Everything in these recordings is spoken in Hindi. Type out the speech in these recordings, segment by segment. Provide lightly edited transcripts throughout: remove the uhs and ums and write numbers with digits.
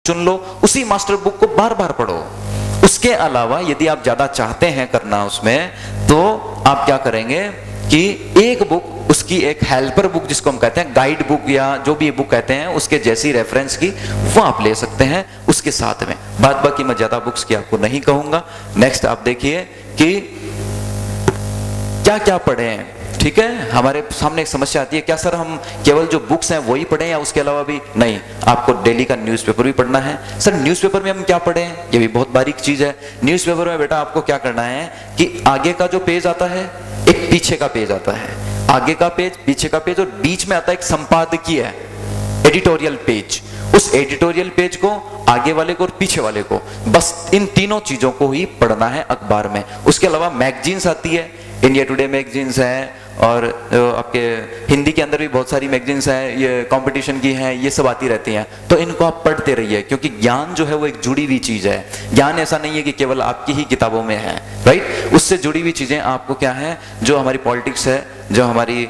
चुन लो, उसी मास्टर बुक को बार बार पढ़ो। उसके अलावा यदि आप ज्यादा चाहते हैं करना उसमें, तो आप क्या करेंगे कि एक बुक, उसकी एक हेल्पर बुक जिसको हम कहते हैं, गाइड बुक या जो भी बुक कहते हैं, उसके जैसी रेफरेंस की वो आप ले सकते हैं उसके साथ में। बाद बाकी मैं ज्यादा बुक्स की आपको नहीं कहूंगा। नेक्स्ट आप देखिए कि क्या क्या पढ़े हैं। ठीक है, हमारे सामने एक समस्या आती है, क्या सर हम केवल जो बुक्स हैं वही पढ़ें या उसके अलावा भी? नहीं, आपको डेली का न्यूज़पेपर भी पढ़ना है। सर न्यूज़पेपर में हम क्या पढ़ें? ये भी बहुत बारीक चीज है। न्यूज़पेपर में बेटा आपको क्या करना है कि आगे का जो पेज आता है, एक पीछे का पेज आता है, आगे का पेज, पीछे का पेज, और बीच में आता है एक संपादकीय है, एडिटोरियल पेज। उस एडिटोरियल पेज को, आगे वाले को और पीछे वाले को, बस इन तीनों चीजों को ही पढ़ना है अखबार में। उसके अलावा मैगजीन्स आती है, इंडिया टुडे मैगजीन्स है, और आपके हिंदी के अंदर भी बहुत सारी मैगजीन्स हैं, ये कंपटीशन की हैं, ये सब आती रहती हैं। तो इनको आप पढ़ते रहिए, क्योंकि ज्ञान जो है वो एक जुड़ी हुई चीज है। ज्ञान ऐसा नहीं है कि केवल आपकी ही किताबों में है, राइट? उससे जुड़ी हुई चीजें आपको क्या है, जो हमारी पॉलिटिक्स है, जो हमारी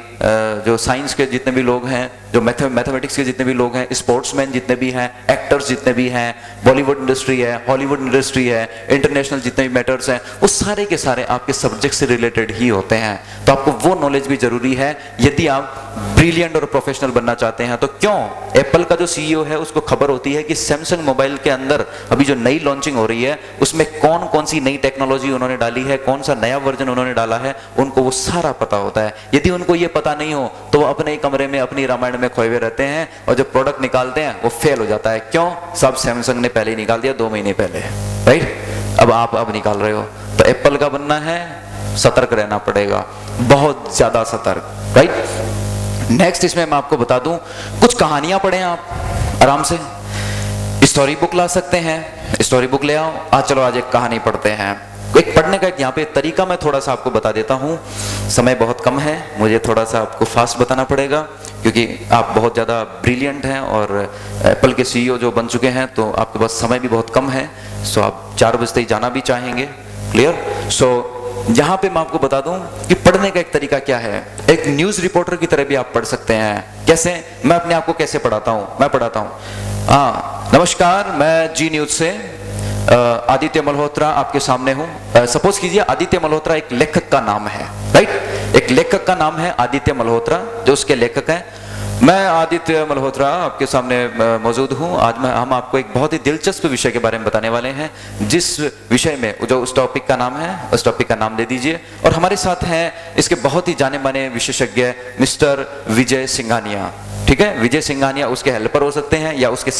जो साइंस के जितने भी लोग हैं, जो मैथमेटिक्स के जितने भी लोग हैं, स्पोर्ट्समैन जितने भी हैं, एक्टर्स जितने भी हैं, बॉलीवुड इंडस्ट्री है, हॉलीवुड इंडस्ट्री है, इंटरनेशनल जितने भी मैटर्स हैं, वो सारे के सारे आपके सब्जेक्ट से रिलेटेड ही होते हैं। तो आपको वो नॉलेज भी जरूरी है यदि आप ब्रिलियंट और प्रोफेशनल बनना चाहते हैं। तो क्यों एप्पल का जो सीईओ है उसको खबर होती है कि सैमसंग मोबाइल के अंदर अभी जो नई लॉन्चिंग हो रही है उसमें कौन कौन सी नई टेक्नोलॉजी उन्होंने डाली है, कौन सा नया वर्जन उन्होंने डाला है, उनको वो सारा पता होता है। यदि उनको ये पता नहीं हो तो वो अपने ही कमरे में अपनी रामायण में खोए हुए रहते हैं, और जब प्रोडक्ट निकालते हैं वो फेल हो जाता है। क्यों? सब सैमसंग ने पहले ही निकाल दिया, 2 महीने पहले, राइट? अब आप निकाल रहे हो। तो एप्पल का बनना है, सतर्क रहना पड़ेगा, बहुत ज्यादा सतर्क, राइट? नेक्स्ट इसमें मैं आपको बता दूं, कुछ कहानियां पढ़ें आप आराम से। स्टोरी बुक ला सकते हैं, स्टोरी बुक ले आओ। आज चलो आज एक कहानी पढ़ते हैं। एक पढ़ने का यहाँ पे तरीका मैं थोड़ा सा आपको बता देता हूँ। समय बहुत कम है, मुझे थोड़ा सा आपको फास्ट बताना पड़ेगा, क्योंकि आप बहुत ज़्यादा ब्रिलियंट हैं और एप्पल के सीईओ जो बन चुके हैं, तो आपके पास समय भी बहुत कम है। सो आप 4 बजे तक जाना भी चाहेंगे, क्लियर? सो यहाँ पे मैं आपको बता दूं कि पढ़ने का एक तरीका क्या है। एक न्यूज रिपोर्टर की तरह भी आप पढ़ सकते हैं। कैसे? मैं अपने आप को कैसे पढ़ाता हूँ, मैं पढ़ाता हूँ। नमस्कार, मैं जी न्यूज से आदित्य मल्होत्रा आपके सामने हूँ। सपोज कीजिए आदित्य मल्होत्रा एक लेखक का नाम है, राइट? एक लेखक का नाम है आदित्य मल्होत्रा, जो उसके लेखक हैं। मैं आदित्य मल्होत्रा आपके सामने मौजूद हूँ। आज हम आपको एक बहुत ही दिलचस्प विषय के बारे में बताने वाले हैं, जिस विषय में जो उस टॉपिक का नाम है, उस टॉपिक का नाम दे दीजिए। और हमारे साथ हैं इसके बहुत ही जाने माने विशेषज्ञ मिस्टर विजय सिंघानिया। ठीक है, विजय सिंघानिया उसके हेल्पर हो सकते हैं या उसके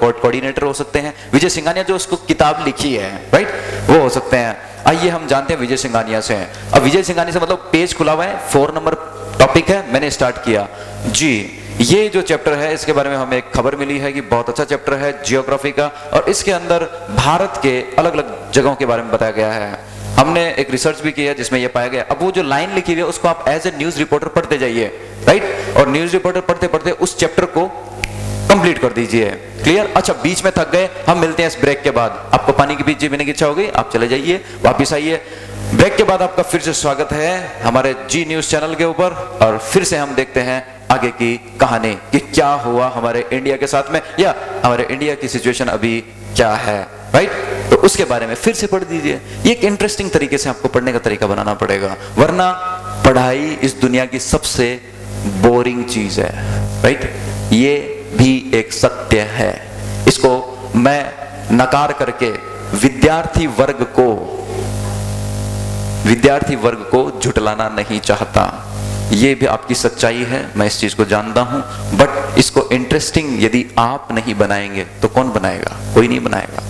कोऑर्डिनेटर हो सकते हैं। विजय सिंघानिया जो उसको किताब लिखी है, राइट, वो हो सकते हैं। आइए हम जानते हैं विजय सिंघानिया से। अब विजय सिंघानिया से मतलब पेज खुला हुआ है, 4 नंबर टॉपिक है, मैंने स्टार्ट किया जी। ये जो चैप्टर है इसके बारे में हमें एक खबर मिली है कि बहुत अच्छा चैप्टर है जियोग्राफी का, और इसके अंदर भारत के अलग अलग जगहों के बारे में बताया गया है। हमने एक रिसर्च भी किया जिसमें यह पाया गया। अब वो जो लाइन लिखी हुई है उसको आप एज ए न्यूज रिपोर्टर पढ़ते जाइए, राइट? और न्यूज रिपोर्टर पढ़ते पढ़ते उस चैप्टर को कंप्लीट कर दीजिए, क्लियर? अच्छा, बीच में थक गए, हम मिलते हैं इस ब्रेक के बाद। आपको पानी की बीच पीने की इच्छा हो गई, आप चले जाइए, वापिस आइए। ब्रेक के बाद आपका फिर से स्वागत है हमारे जी न्यूज चैनल के ऊपर, और फिर से हम देखते हैं आगे की कहानी कि क्या हुआ हमारे इंडिया के साथ में, या हमारे इंडिया की सिचुएशन अभी क्या है, राइट? तो उसके बारे में फिर से पढ़ दीजिए। ये एक इंटरेस्टिंग तरीके से आपको पढ़ने का तरीका बनाना पड़ेगा, वरना पढ़ाई इस दुनिया की सबसे बोरिंग चीज है, राइट? ये भी एक सत्य है, इसको मैं नकार करके विद्यार्थी वर्ग को झुटलाना नहीं चाहता। ये भी आपकी सच्चाई है, मैं इस चीज को जानता हूं, बट इसको इंटरेस्टिंग यदि आप नहीं बनाएंगे तो कौन बनाएगा? कोई नहीं बनाएगा।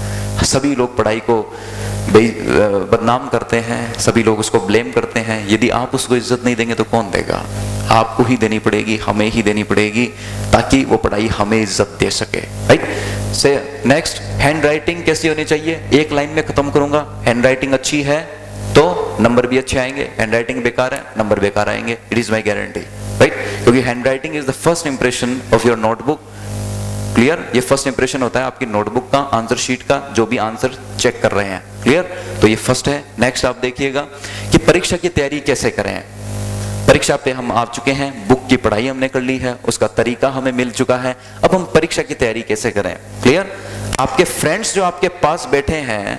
सभी लोग पढ़ाई को बदनाम करते हैं, सभी लोग उसको ब्लेम करते हैं। यदि आप उसको इज्जत नहीं देंगे तो कौन देगा? आपको ही देनी पड़ेगी, हमें ही देनी पड़ेगी, ताकि वो पढ़ाई हमें इज्जत दे सके, राइट? से नेक्स्ट, हैंड राइटिंग कैसी होनी चाहिए? एक लाइन में खत्म करूंगा। हैंड राइटिंग अच्छी है तो नंबर भी अच्छे आएंगे, हैंड राइटिंग बेकार है नंबर बेकार आएंगे, it is my guarantee, right? क्योंकि hand writing is the first impression of your notebook, clear? ये फर्स्ट इंप्रेशन होता है आपकी नोटबुक का, आंसर शीट का, जो भी आंसर चेक कर रहे हैं, क्लियर? तो ये फर्स्ट है। नेक्स्ट आप देखिएगा कि परीक्षा की तैयारी कैसे करें। परीक्षा पे हम आ चुके हैं, बुक की पढ़ाई हमने कर ली है, उसका तरीका हमें मिल चुका है। अब हम परीक्षा की तैयारी कैसे करें, क्लियर? आपके फ्रेंड्स जो आपके पास बैठे हैं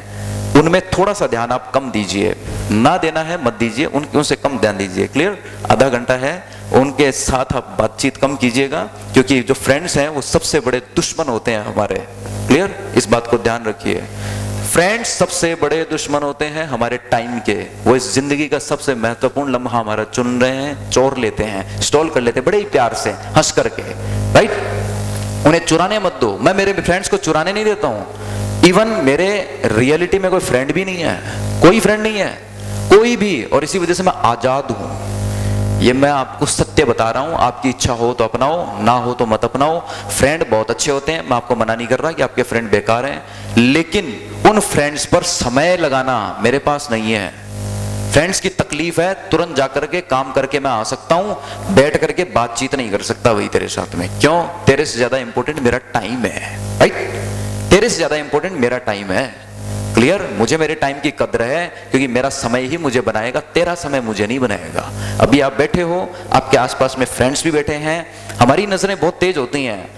उनमें थोड़ा सा ध्यान आप कम दीजिए, ना देना है मत दीजिए, उनसे कम ध्यान दीजिए। क्लियर? आधा घंटा है, उनके साथ आप बातचीत कम कीजिएगा, क्योंकि जो फ्रेंड्स हैं वो सबसे बड़े दुश्मन होते हैं हमारे। क्लियर? इस बात को ध्यान रखिए। फ्रेंड्स सबसे बड़े दुश्मन होते हैं हमारे टाइम के। वो इस जिंदगी का सबसे महत्वपूर्ण लम्हा हमारा चुन रहे हैं, चोर लेते हैं, स्टॉल कर लेते हैं बड़े ही प्यार से, हंस करके। राइट? उन्हें चुराने मत दो। मैं मेरे फ्रेंड्स को चुराने नहीं देता हूं। इवन मेरे रियलिटी में कोई फ्रेंड भी नहीं है, कोई फ्रेंड नहीं है, कोई भी। और इसी वजह से मैं आजाद हूं। ये मैं आपको सत्य बता रहा हूं। आपकी इच्छा हो तो अपनाओ, ना हो तो मत अपनाओ। फ्रेंड बहुत अच्छे होते हैं, मैं आपको मना नहीं कर रहा कि आपके फ्रेंड बेकार हैं, लेकिन उन फ्रेंड्स पर समय लगाना मेरे पास नहीं है। फ्रेंड्स की तकलीफ है, तुरंत जाकर के काम करके मैं आ सकता हूं, बैठ करके बातचीत नहीं कर सकता वही तेरे साथ में। क्यों? तेरे से ज्यादा इंपॉर्टेंट मेरा टाइम है। राइट? तेरे से ज्यादा इंपॉर्टेंट मेरा टाइम है। क्लियर? मुझे मेरे टाइम की कद्र है, क्योंकि मेरा समय ही मुझे बनाएगा, तेरा समय मुझे नहीं बनाएगा। अभी आप बैठे हो, आपके आसपास में फ्रेंड्स भी बैठे हैं। हमारी नजरें बहुत तेज होती हैं।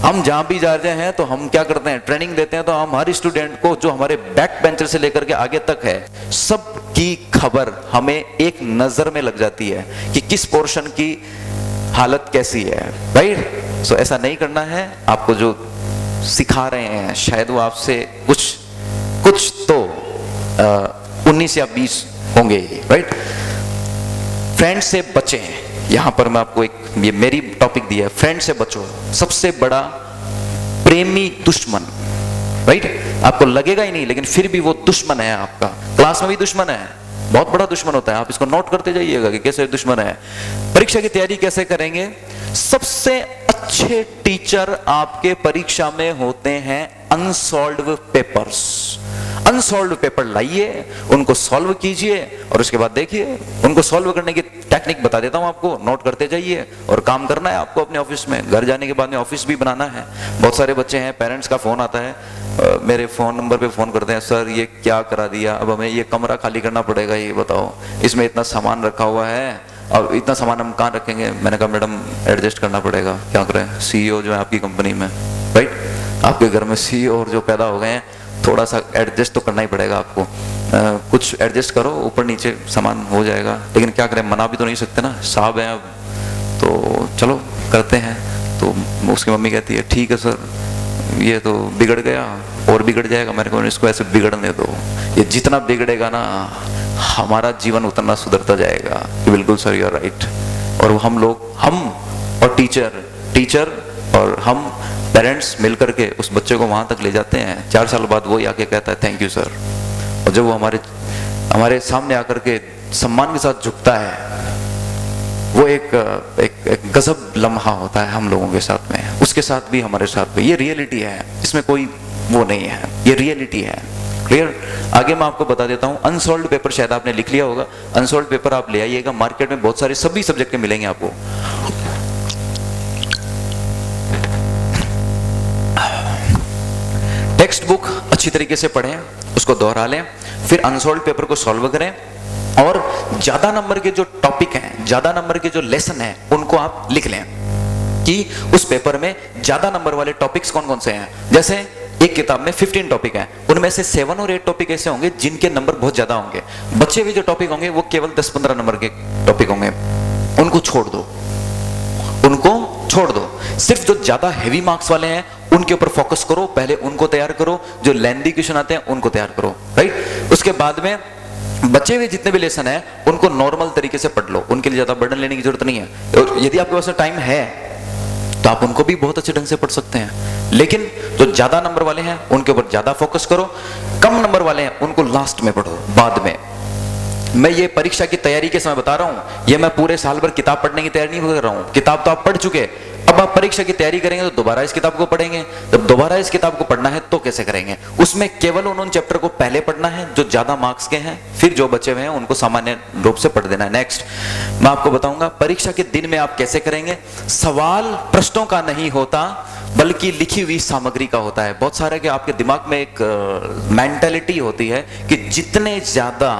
हम जहां भी जाते हैं तो हम क्या करते हैं, ट्रेनिंग देते हैं, तो हम हर स्टूडेंट को जो हमारे बैक बेंचर से लेकर के आगे तक है, सब की खबर हमें एक नजर में लग जाती है कि किस पोर्शन की हालत कैसी है। राइट? सो ऐसा नहीं करना है। आपको जो सिखा रहे हैं शायद वो आपसे कुछ तो 19 या 20 होंगे। राइट? फ्रेंड से बचें। यहां पर मैं आपको ये मेरी टॉपिक दिया है, फ्रेंड से बचो। सबसे बड़ा प्रेमी दुश्मन। राइट? आपको लगेगा ही नहीं, लेकिन फिर भी वो दुश्मन है आपका। क्लास में भी दुश्मन है, बहुत बड़ा दुश्मन होता है। आप इसको नोट करते जाइएगा कि कैसे दुश्मन है। परीक्षा की तैयारी कैसे करेंगे? सबसे अच्छे टीचर आपके परीक्षा में होते हैं अनसॉल्व्ड पेपर्स। अनसॉल्व्ड पेपर लाइए, उनको सॉल्व कीजिए, और उसके बाद देखिए। उनको सॉल्व करने की टेक्निक बता देता हूं आपको, नोट करते जाइए। और काम करना है आपको अपने ऑफिस में, घर जाने के बाद में ऑफिस भी बनाना है। बहुत सारे बच्चे हैं, पेरेंट्स का फोन आता है, मेरे फोन नंबर पे फोन करते हैं, सर ये क्या करा दिया, अब हमें ये कमरा खाली करना पड़ेगा, ये बताओ, इसमें इतना सामान रखा हुआ है, अब इतना सामान हम कहाँ रखेंगे। मैंने कहा मैडम एडजस्ट करना पड़ेगा, क्या करें, सीईओ जो है आपकी कंपनी में, राइट, आपके घर में सीईओ और जो पैदा हो गए हैं, थोड़ा सा एडजस्ट तो करना ही पड़ेगा आपको। कुछ एडजस्ट करो, ऊपर नीचे सामान हो जाएगा, लेकिन क्या करें, मना भी तो नहीं सकते ना, साहब हैं अब, तो चलो करते हैं। तो उसकी मम्मी कहती है ठीक है सर, ये तो बिगड़ गया और बिगड़ जाएगा। मैंने कहा इसको ऐसे बिगड़ने दो, ये जितना बिगड़ेगा ना हमारा जीवन उतना सुधरता जाएगा। बिल्कुल सर, यू आर राइट। और हम लोग, हम और टीचर और हम पेरेंट्स मिलकर के उस बच्चे को वहां तक ले जाते हैं। 4 साल बाद वो आके कहता है थैंक यू सर। और जब वो हमारे सामने आकर के सम्मान के साथ झुकता है, वो एक गजब लम्हा होता है हम लोगों के साथ में, उसके साथ भी हमारे साथ भी। ये रियलिटी है, इसमें कोई वो नहीं है, ये रियलिटी है। क्लियर? आगे मैं आपको बता देता हूं, अनसॉल्व्ड पेपर शायद आपने लिख लिया होगा। अनसॉल्व्ड पेपर आप ले आइएगा, मार्केट में बहुत सारे सभी सब्जेक्ट के मिलेंगे आपको। टेक्स्ट बुक अच्छी तरीके से पढ़ें, उसको दोहरा लें, फिर अनसॉल्व्ड पेपर को सॉल्व करें, और ज्यादा नंबर के जो टॉपिक हैं, ज्यादा नंबर के जो लेसन हैं, उनको आप लिख लें कि उस पेपर में ज्यादा नंबर वाले टॉपिक्स कौन कौन से हैं। जैसे एक किताब में 15 टॉपिक हैं, उनमें से 7 और 8 टॉपिक ऐसे होंगे जिनके नंबर बहुत ज्यादा होंगे। बचे हुए जो टॉपिक होंगे वो केवल 10-15 नंबर के टॉपिक होंगे, उनको छोड़ दो, उनको छोड़ दो। सिर्फ जो ज्यादा हैवी मार्क्स वाले हैं उनके ऊपर फोकस करो, पहले उनको तैयार करो। जो लेंथी क्वेश्चन आते हैं उनको तैयार करो, राइट। उसके बाद में बचे हुए जितने भी लेसन है उनको नॉर्मल तरीके से पढ़ लो, उनके लिए ज्यादा बर्डन लेने की जरूरत नहीं है। और यदि आपके पास टाइम है तो आप उनको भी बहुत अच्छे ढंग से पढ़ सकते हैं, लेकिन जो ज्यादा नंबर वाले हैं उनके ऊपर ज्यादा फोकस करो, कम नंबर वाले हैं उनको लास्ट में पढ़ो, बाद में। मैं ये परीक्षा की तैयारी के समय बता रहा हूं, ये मैं पूरे साल भर किताब पढ़ने की तैयारी नहीं कर रहा हूं। किताब तो आप पढ़ चुके, अब आप परीक्षा की तैयारी करेंगे तो दोबारा इस किताब को पढ़ेंगे। जब दोबारा इस किताब को पढ़ना है तो कैसे करेंगे? उसमें केवल उन चैप्टर को पहले पढ़ना है जो ज्यादा मार्क्स के हैं, फिर जो बचे हुए हैं उनको सामान्य रूप से पढ़ देना है। नेक्स्ट मैं आपको बताऊंगा परीक्षा के दिन में आप कैसे करेंगे। सवाल प्रश्नों का नहीं होता बल्कि लिखी हुई सामग्री का होता है। बहुत सारे के आपके दिमाग में एक मेंटालिटी होती है कि जितने ज्यादा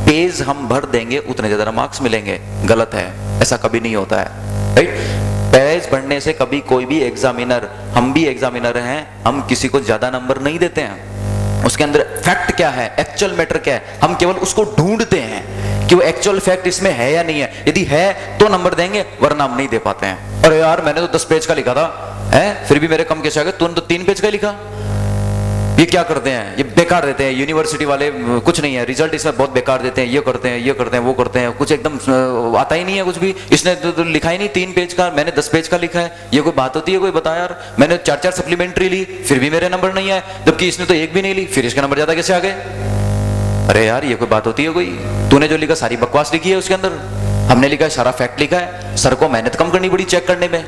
पेज हम भर देंगे उतने ज्यादा मार्क्स मिलेंगे। गलत है, ऐसा कभी नहीं होता है, राइट। पेज बढ़ने से कभी कोई भी एग्जामिनर, हम भी एग्जामिनर हैं, हम किसी को ज्यादा नंबर नहीं देते हैं। उसके अंदर फैक्ट क्या है, एक्चुअल मैटर क्या है, हम केवल उसको ढूंढते हैं कि वो एक्चुअल फैक्ट इसमें है या नहीं है। यदि है तो नंबर देंगे, वरना हम नहीं दे पाते हैं। अरे यार मैंने तो 10 पेज का लिखा था, है फिर भी मेरे कम कैसे आ गए, तूने तो 3 पेज का लिखा। ये क्या करते हैं, ये बेकार देते हैं यूनिवर्सिटी वाले, कुछ नहीं है रिजल्ट इसमें बहुत बेकार देते हैं, ये करते हैं, ये करते हैं, वो करते हैं, कुछ एकदम आता ही नहीं है कुछ भी। इसने तो लिखा ही नहीं 3 पेज का, मैंने 10 पेज का लिखा है। ये कोई बात होती है? कोई बता यार, मैंने 4-4 सप्लीमेंट्री ली फिर भी मेरे नंबर नहीं आए, जबकि इसने तो एक भी नहीं ली, फिर इसके नंबर ज्यादा कैसे आ गए? अरे यार ये कोई बात होती है? कोई तूने जो लिखा सारी बकवास लिखी है उसके अंदर, हमने लिखा है सारा फैक्ट लिखा है। सर को मेहनत कम करनी पड़ी चेक करने में,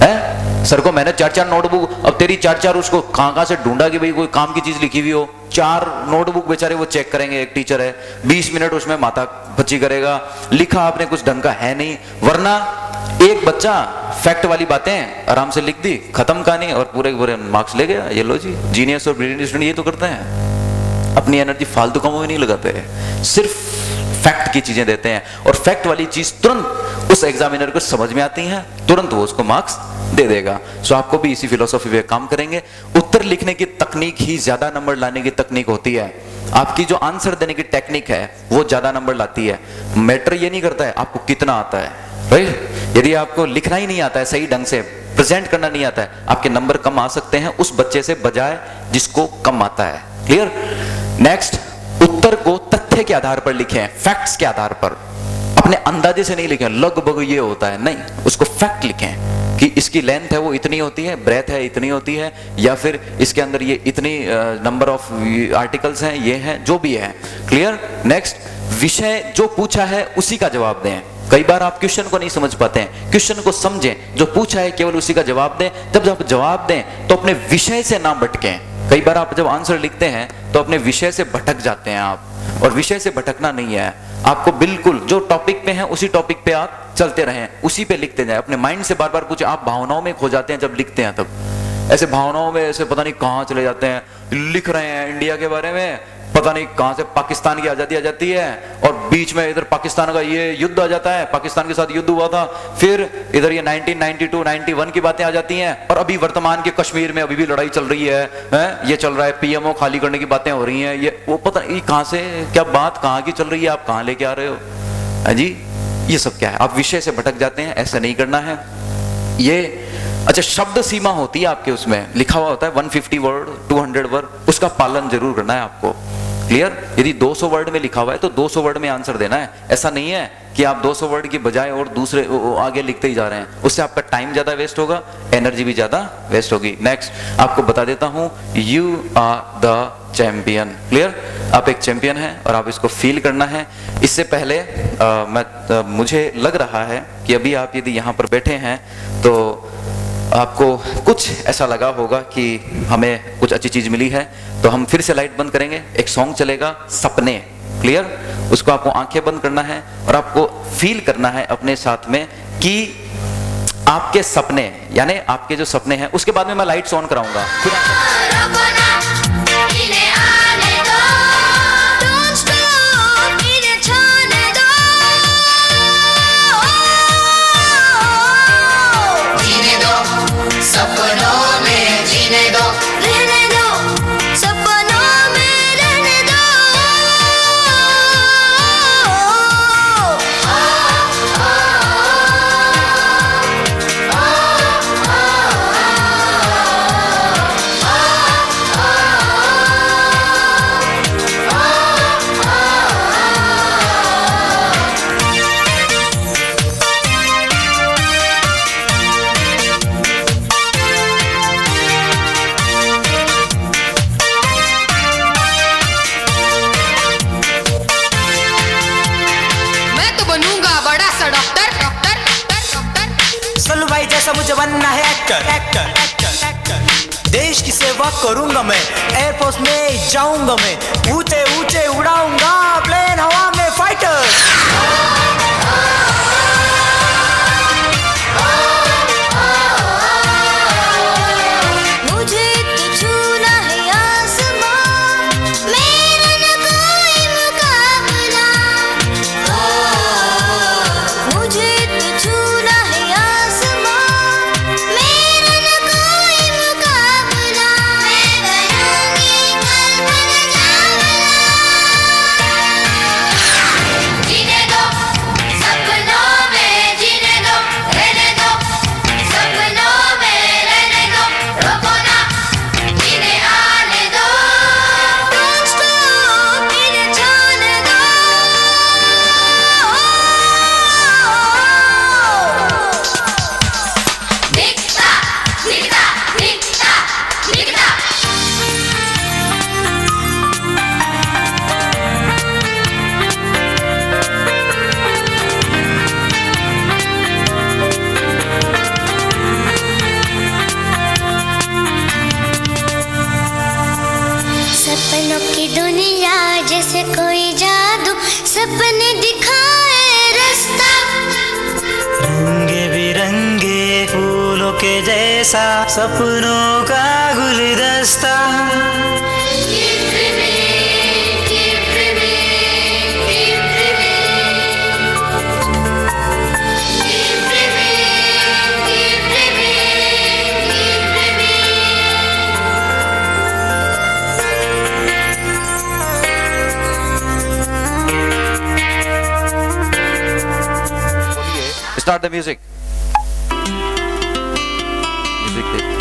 है सर को मैंने 4-4 नोटबुक, अब तेरी 4-4 उसको कहां से ढूंढा कि भाई कोई काम की चीज लिखी हुई हो। 4 नोटबुक बेचारे वो चेक करेंगे, एक टीचर है 20 मिनट उसमें माथा पच्ची करेगा, लिखा आपने कुछ ढंग का है नहीं। वरना एक बच्चा फैक्ट वाली बातें आराम से लिख दी, खत्म कहानी, और पूरे पूरे मार्क्स ले गया। ये लो जी, जीनियस और ब्रिलियंट स्टूडेंट ये तो करते हैं, अपनी एनर्जी फालतू कामों में नहीं लगाते, सिर्फ फैक्ट की चीजें देते हैं। और फैक्ट वाली चीज तुरंत उस एग्जामिनर को समझ में आती है, तुरंत वो उसको मार्क्स दे देगा। सो आपको भी इसी फिलोसॉफी पे काम करेंगे। उत्तर लिखने की तकनीक ही ज्यादा नंबर लाने की तकनीक होती है। आपकी जो आंसर देने की टेक्निक है वो ज्यादा नंबर लाती है। मैटर ये नहीं करता है आपको कितना आता है, राइट? यदि आपको लिखना ही नहीं आता है, सही ढंग से प्रेजेंट करना नहीं आता है, आपके नंबर कम आ सकते हैं उस बच्चे से बजाय जिसको कम आता है। क्लियर? नेक्स्ट, उत्तर को तथ्य के आधार पर लिखें, फैक्ट्स के आधार पर, अपने अंदाजे से नहीं लिखें लगभग ये होता है, नहीं, उसको फैक्ट लिखें कि इसकी लेंथ है वो इतनी होती है, ब्रेथ है इतनी होती है, या फिर इसके अंदर ये इतनी नंबर ऑफ आर्टिकल्स हैं, ये हैं, जो भी है। क्लियर? नेक्स्ट, विषय जो पूछा है उसी का जवाब दें। कई बार आप क्वेश्चन को नहीं समझ पाते हैं, क्वेश्चन को समझें, जो पूछा है केवल उसी का जवाब दें। जब आप जवाब दें तो अपने विषय से ना भटकें। कई बार आप जब आंसर लिखते हैं तो अपने विषय से भटक जाते हैं आप, और विषय से भटकना नहीं है। आपको बिल्कुल जो टॉपिक पे हैं उसी टॉपिक पे आप चलते रहें, उसी पे लिखते जाएं। अपने माइंड से बार बार पूछे। आप भावनाओं में खो जाते हैं जब लिखते हैं, तब ऐसे भावनाओं में ऐसे पता नहीं कहां चले जाते हैं, लिख रहे हैं इंडिया के बारे में, पता नहीं कहां से पाकिस्तान की आजादी आ जाती है, और बीच में इधर पाकिस्तान का ये युद्ध आ जाता है, पाकिस्तान के साथ युद्ध हुआ था, फिर इधर ये 1992 91 की बातें आ जाती हैं, और अभी वर्तमान के कश्मीर में अभी भी लड़ाई चल रही है, ये चल रहा है, पीएमओ खाली करने की बातें हो रही हैं, ये वो पता नहीं कहां से क्या बात कहां की चल रही है, आप कहां लेके आ रहे हो, है जी? ये सब क्या है? आप विषय से भटक जाते हैं, ऐसा नहीं करना है। ये अच्छा, शब्द सीमा होती है आपके, उसमें लिखा हुआ होता है 150 वर्ड 200 वर्ड, उसका पालन जरूर करना है आपको। क्लियर? यदि 200 वर्ड में लिखा हुआ है तो 200 वर्ड में आंसर देना है। ऐसा नहीं है कि आप 200 वर्ड की बजाय और दूसरे आगे लिखते ही जा रहे हैं, उससे आपका टाइम ज्यादा वेस्ट होगा, एनर्जी भी ज्यादा वेस्ट होगी। नेक्स्ट, आपको बता देता हूं, you are the champion. Clear? आप एक चैंपियन हैं और आप इसको फील करना है। इससे पहले मुझे लग रहा है कि अभी आप यदि यहाँ पर बैठे हैं तो आपको कुछ ऐसा लगा होगा कि हमें कुछ अच्छी चीज मिली है, तो हम फिर से लाइट बंद करेंगे, एक सॉन्ग चलेगा सपने। क्लियर? उसको आपको आंखें बंद करना है और आपको फील करना है अपने साथ में कि आपके सपने, यानी आपके जो सपने हैं, उसके बाद में मैं लाइट्स ऑन कराऊंगा। सपनों में जीने दो, रहने दो, सपनों में रहने दो। जैसा मुझे बनना है एक्टर, देश की सेवा करूंगा मैं, एयरफोर्स में जाऊंगा मैं, ऊंचे ऊंचे उड़ाऊंगा प्लेन हवा में फाइटर। सपनों की दुनिया जैसे कोई जादू, सपने दिखाए रास्ता। रंगे बिरंगे फूलों के जैसा सपनों का गुलदस्ता। Start the music. Music देखो।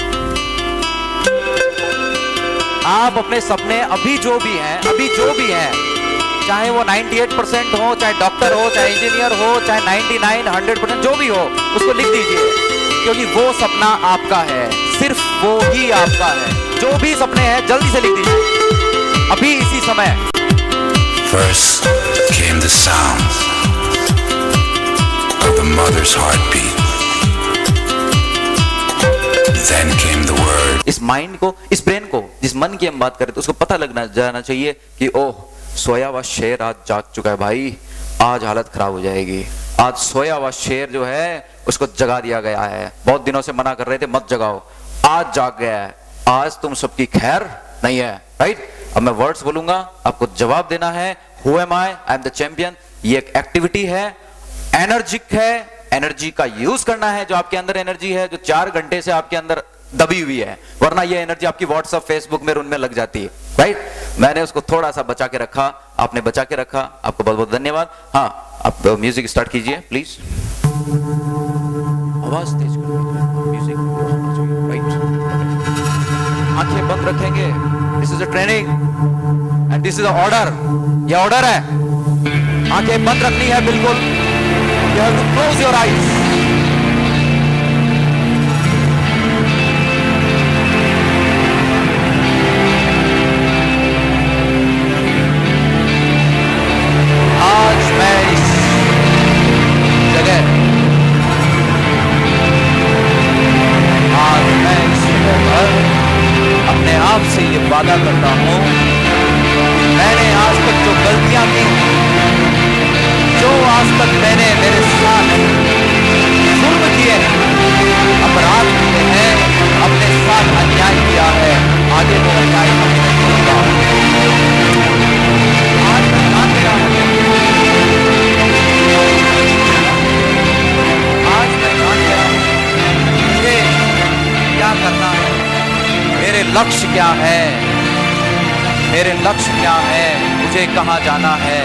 आप अपने सपने अभी जो भी हैं, चाहे वो 98% हो, चाहे डॉक्टर हो, चाहे इंजीनियर हो, चाहे 99, 100% जो भी हो, उसको लिख दीजिए, क्योंकि वो सपना आपका है, सिर्फ वो ही आपका है। जो भी सपने हैं जल्दी से लिख दीजिए अभी इसी समय। First came the sound of the mother's heartbeat. Then came the word. इस माइंड को, इस ब्रेन को, जिस मन की हम बात करें तो उसको पता लगना जाना चाहिए कि ओह, सोया हुआ शेर आज जाग चुका है भाई, आज हालत खराब हो जाएगी। आज सोया हुआ शेर जो है उसको जगा दिया गया है। बहुत दिनों से मना कर रहे थे मत जगाओ, आज जाग गया है, आज तुम सबकी खैर नहीं है। राइट? अब मैं वर्ड्स बोलूंगा, आपको जवाब देना है। Who am I? I am the champion. ये एक एक्टिविटी है, एनर्जिक है, एनर्जी का यूज करना है। जो आपके अंदर एनर्जी है, जो 4 घंटे से आपके अंदर दबी हुई है, वरना ये एनर्जी आपकी व्हाट्सएप, फेसबुक में उनमें लग जाती है। राइट? मैंने उसको थोड़ा सा बचा के रखा, आपने बचा के रखा, आपको बहुत बहुत धन्यवाद। हाँ, आप म्यूजिक स्टार्ट कीजिए प्लीज। आवाज तेज करो, म्यूजिक। राइट? आंखें बंद रखेंगे। This is a training and this is a order. ये ऑर्डर है, आंखें बंद रखनी है बिल्कुल। You have to close your eyes. आज मैं इस जगह, आज मैं इस जगह पर अपने आप से ये वादा करता हूं, मैंने आज तक जो गलतियां की, जो आज तक मैंने मेरे साथ जुल्म किए हैं, अपराध किए हैं, अपने साथ अन्याय किया है, आगे वो अन्याय कभी नहीं होगा। आज मैं मान गया हूं, आज मैं मान गया हूं मुझे क्या करना है, मेरे लक्ष्य क्या है, मेरे लक्ष्य क्या है, मुझे कहां जाना है,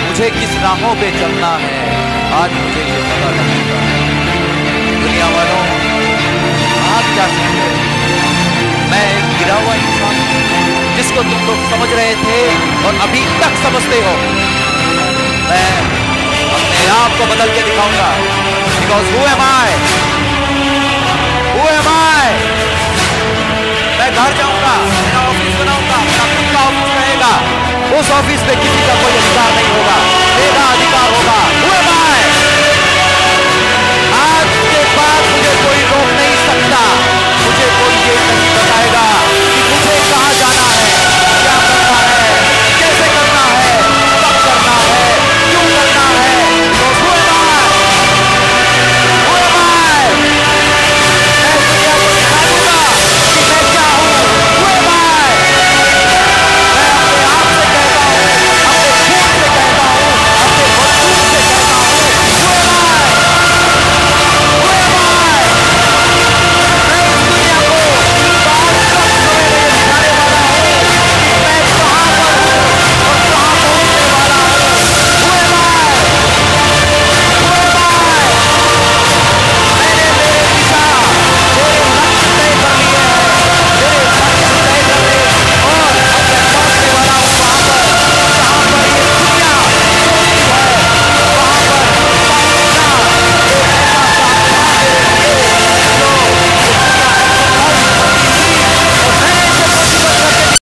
मुझे किस राहों पे चलना है। आज मुझे ये पता लगेगा। दुनिया वालों, आप क्या समझे? मैं एक गिरा हुआ इंसान जिसको तुम लोग समझ रहे थे और अभी तक समझते हो, मैं अपने आप को बदल के दिखाऊंगा। Because who am I? Who am I? मैं घर जाऊंगा, मेरा ऑफिस बनाऊंगा, मेरा खुद का ऑफिस रहेगा। उस ऑफिस में किसी